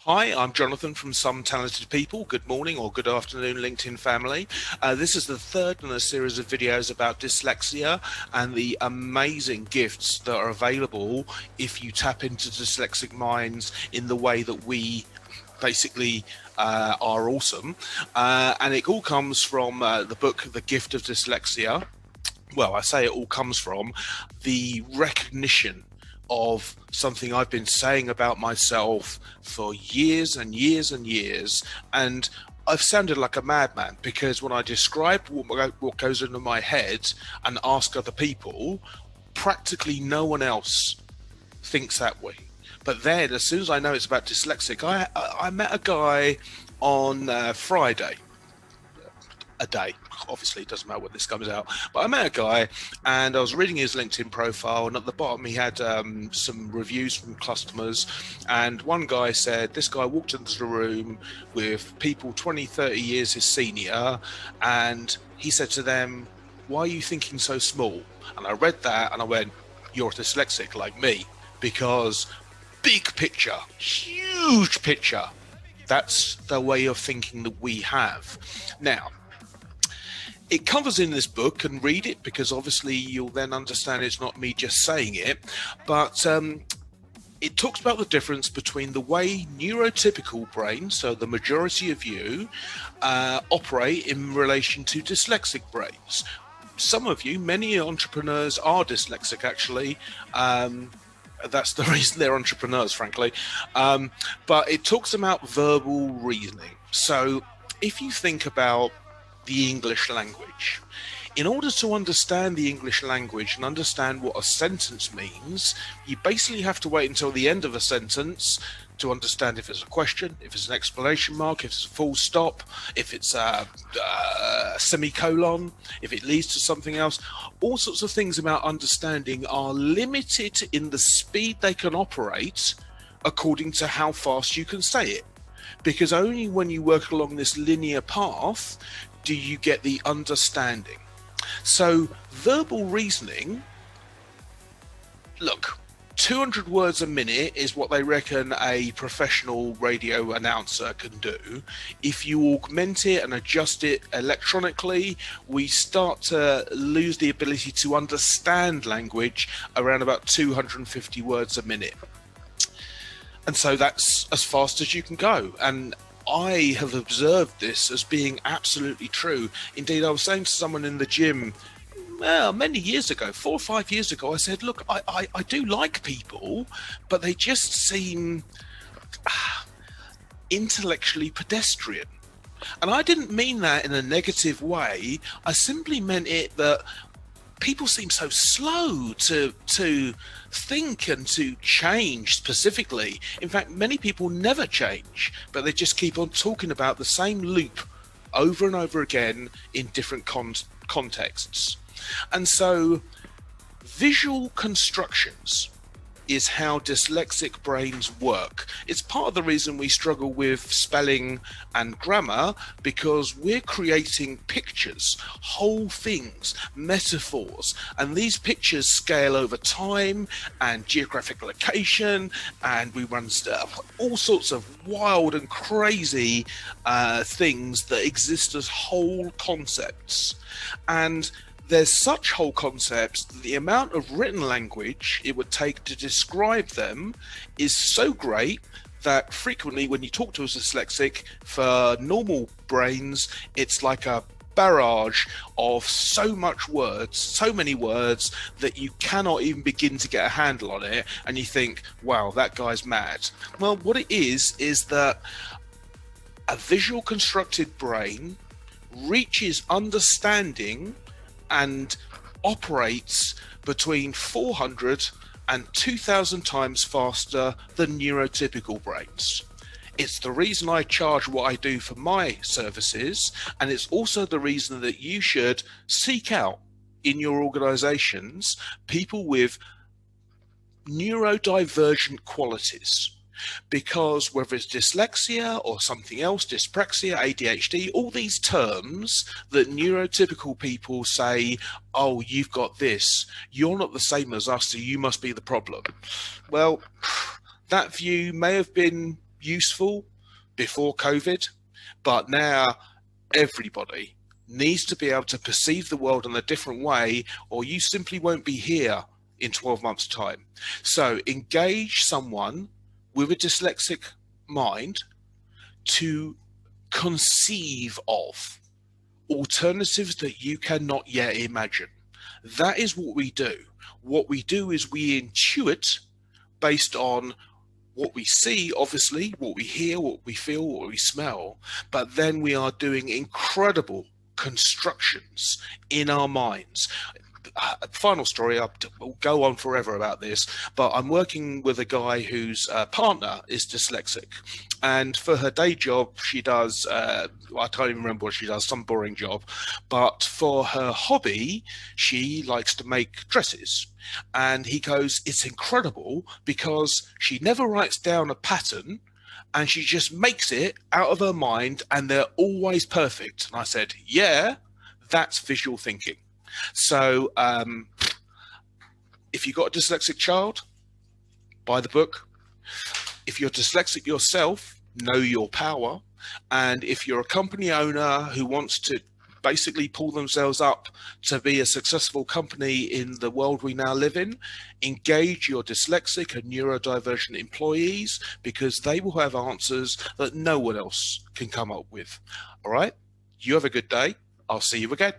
Hi, I'm Jonathan from Some Talented People. Good morning or good afternoon, LinkedIn family. This is the third in a series of videos about dyslexia and the amazing gifts that are available if you tap into dyslexic minds in the way that we basically are awesome. And it all comes from the book, The Gift of Dyslexia. Well, I say it all comes from the recognition of something I've been saying about myself for years and years and years. And I've sounded like a madman because when I describe what goes into my head and ask other people, practically no one else thinks that way. But then, as soon as I know it's about dyslexic, I met a guy on Friday, a day. Obviously, it doesn't matter when this comes out. But I met a guy, and I was reading his LinkedIn profile, and at the bottom he had some reviews from customers. And one guy said this guy walked into the room with people 20, 30 years his senior, and he said to them, "Why are you thinking so small?" And I read that, and I went, "You're dyslexic like me, because big picture, huge picture. That's the way of thinking that we have." Now, it covers in this book, and read it because obviously you'll then understand it's not me just saying it, but it talks about the difference between the way neurotypical brains, so the majority of you, operate in relation to dyslexic brains. Some of you, many entrepreneurs are dyslexic actually. That's the reason they're entrepreneurs, frankly. But it talks about verbal reasoning. So if you think about the English language, in order to understand the English language and understand what a sentence means, you basically have to wait until the end of a sentence to understand if it's a question, if it's an exclamation mark, if it's a full stop, if it's a semicolon, if it leads to something else. All sorts of things about understanding are limited in the speed they can operate according to how fast you can say it. Because only when you work along this linear path do you get the understanding. So verbal reasoning, look, 200 words a minute is what they reckon a professional radio announcer can do. If you augment it and adjust it electronically, we start to lose the ability to understand language around about 250 words a minute. And so that's as fast as you can go. And I have observed this as being absolutely true. Indeed, I was saying to someone in the gym, well, many years ago, 4 or 5 years ago, I said, look, I do like people, but they just seem intellectually pedestrian. And I didn't mean that in a negative way. I simply meant it that people seem so slow to think and to change specifically. In fact, many people never change, but they just keep on talking about the same loop over and over again in different contexts. And so visual constructions is how dyslexic brains work. It's part of the reason we struggle with spelling and grammar, because we're creating pictures, whole things, metaphors, and these pictures scale over time and geographic location, and we run stuff, all sorts of wild and crazy things that exist as whole concepts. And there's such whole concepts that the amount of written language it would take to describe them is so great that frequently when you talk to a dyslexic, for normal brains, it's like a barrage of so many words that you cannot even begin to get a handle on it, and you think, wow, that guy's mad. Well, what it is that a visual constructed brain reaches understanding and operates between 400 and 2,000 times faster than neurotypical brains. It's the reason I charge what I do for my services, and it's also the reason that you should seek out in your organizations people with neurodivergent qualities. Because whether it's dyslexia or something else, dyspraxia, ADHD, all these terms that neurotypical people say, oh, you've got this, you're not the same as us, so you must be the problem. Well, that view may have been useful before COVID, but now everybody needs to be able to perceive the world in a different way, or you simply won't be here in 12 months' time. So engage someone with a dyslexic mind to conceive of alternatives that you cannot yet imagine. That is what we do. What we do is we intuit based on what we see, obviously, what we hear, what we feel, what we smell, but then we are doing incredible constructions in our minds. Final story, I'll go on forever about this, but I'm working with a guy whose partner is dyslexic, and for her day job she does I can't even remember what she does, some boring job, but for her hobby she likes to make dresses. And he goes, it's incredible because she never writes down a pattern and she just makes it out of her mind and they're always perfect. And I said, yeah, that's visual thinking. So if you've got a dyslexic child, buy the book. If you're dyslexic yourself, know your power. And if you're a company owner who wants to basically pull themselves up to be a successful company in the world we now live in, engage your dyslexic and neurodivergent employees, because they will have answers that no one else can come up with. All right, you have a good day. I'll see you again.